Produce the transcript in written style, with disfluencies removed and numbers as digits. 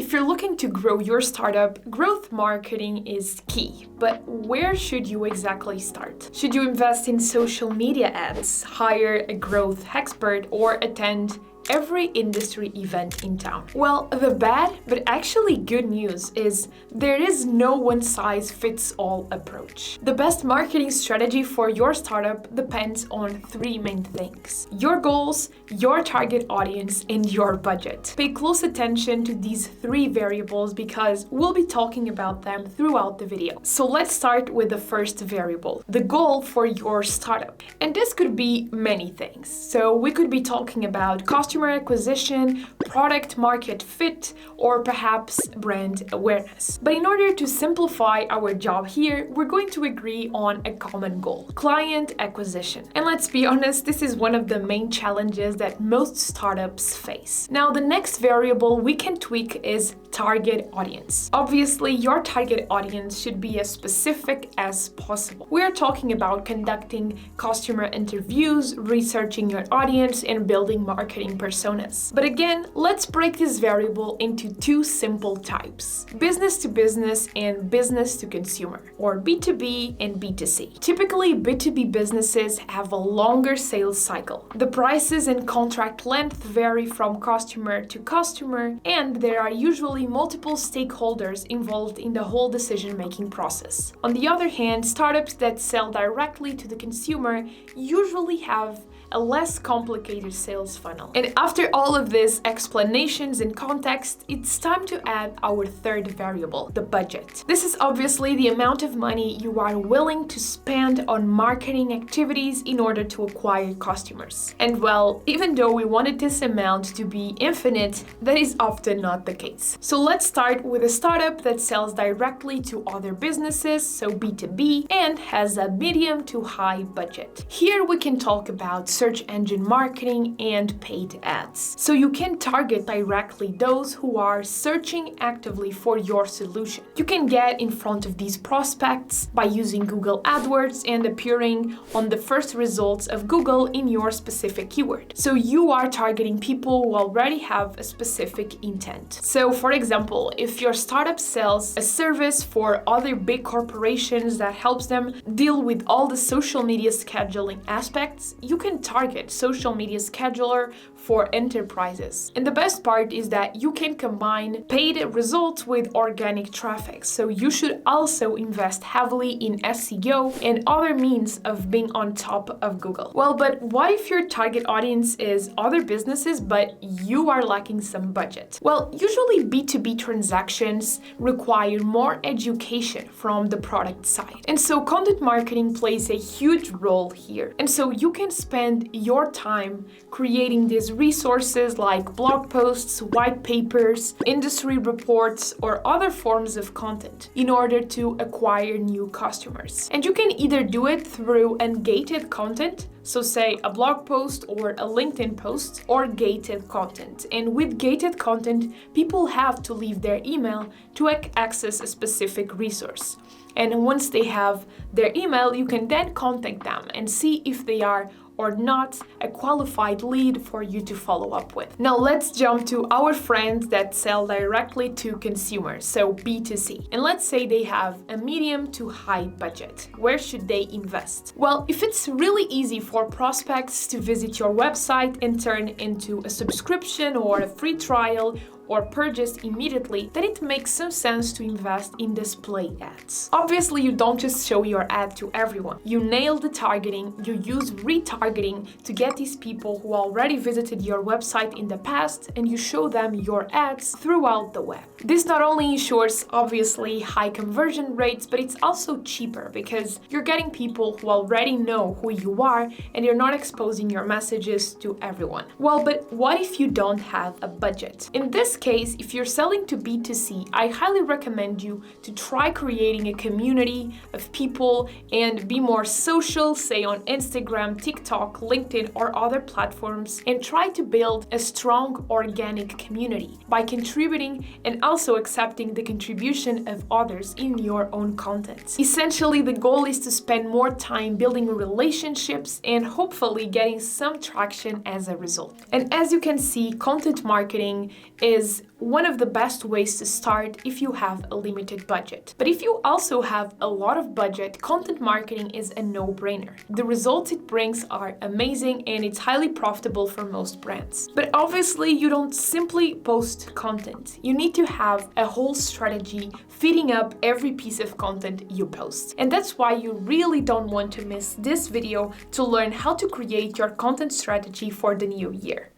If you're looking to grow your startup, growth marketing is key. But where should you exactly start? Should you invest in social media ads, hire a growth expert, or attend every industry event in town? Well, the bad but actually good news is there is no one-size-fits-all approach. The best marketing strategy for your startup depends on three main things: your goals, your target audience, and your budget. Pay close attention to these three variables because we'll be talking about them throughout the video. So let's start with the first variable, the goal for your startup. And this could be many things. So we could be talking about customer acquisition, product market fit, or perhaps brand awareness. But in order to simplify our job here, we're going to agree on a common goal: client acquisition. And let's be honest, this is one of the main challenges that most startups face. Now, the next variable we can tweak is target audience. Obviously, your target audience should be as specific as possible. We are talking about conducting customer interviews, researching your audience, and building marketing personas. But again, let's break this variable into two simple types: business to business and business to consumer, or B2B and B2C. Typically, B2B businesses have a longer sales cycle. The prices and contract length vary from customer to customer, and there are usually multiple stakeholders involved in the whole decision-making process. On the other hand, startups that sell directly to the consumer usually have a less complicated sales funnel. And after all of these explanations and context, it's time to add our third variable, the budget. This is obviously the amount of money you are willing to spend on marketing activities in order to acquire customers. And well, even though we wanted this amount to be infinite, that is often not the case. So let's start with a startup that sells directly to other businesses, so B2B, and has a medium to high budget. Here we can talk about search engine marketing and paid ads. So you can target directly those who are searching actively for your solution. You can get in front of these prospects by using Google AdWords and appearing on the first results of Google in your specific keyword. So you are targeting people who already have a specific intent. So for example, if your startup sells a service for other big corporations that helps them deal with all the social media scheduling aspects, you can target social media scheduler for enterprises. And the best part is that you can combine paid results with organic traffic. So you should also invest heavily in SEO and other means of being on top of Google. Well, but what if your target audience is other businesses, but you are lacking some budget? Well, usually B2B transactions require more education from the product side. And so content marketing plays a huge role here. And so you can spend your time creating these resources like blog posts, white papers, industry reports, or other forms of content in order to acquire new customers. And you can either do it through ungated content, so say a blog post or a LinkedIn post, or gated content. And with gated content, people have to leave their email to access a specific resource. And once they have their email, you can then contact them and see if they are or not a qualified lead for you to follow up with. Now let's jump to our friends that sell directly to consumers, so B2C. And let's say they have a medium to high budget. Where should they invest? Well, if it's really easy for prospects to visit your website and turn into a subscription or a free trial or purchase immediately, then it makes some sense to invest in display ads. Obviously, you don't just show your ad to everyone. You nail the targeting, you use retargeting to get these people who already visited your website in the past, and you show them your ads throughout the web. This not only ensures obviously high conversion rates, but it's also cheaper because you're getting people who already know who you are and you're not exposing your messages to everyone. Well, but what if you don't have a budget? In this case, if you're selling to B2C, I highly recommend you to try creating a community of people and be more social, say on Instagram, TikTok, LinkedIn, or other platforms, and try to build a strong organic community by contributing and also accepting the contribution of others in your own content. Essentially, the goal is to spend more time building relationships and hopefully getting some traction as a result. And as you can see, content marketing is is one of the best ways to start if you have a limited budget. But if you also have a lot of budget, content marketing is a no-brainer. The results it brings are amazing and it's highly profitable for most brands. But obviously, you don't simply post content. You need to have a whole strategy feeding up every piece of content you post. And that's why you really don't want to miss this video to learn how to create your content strategy for the new year.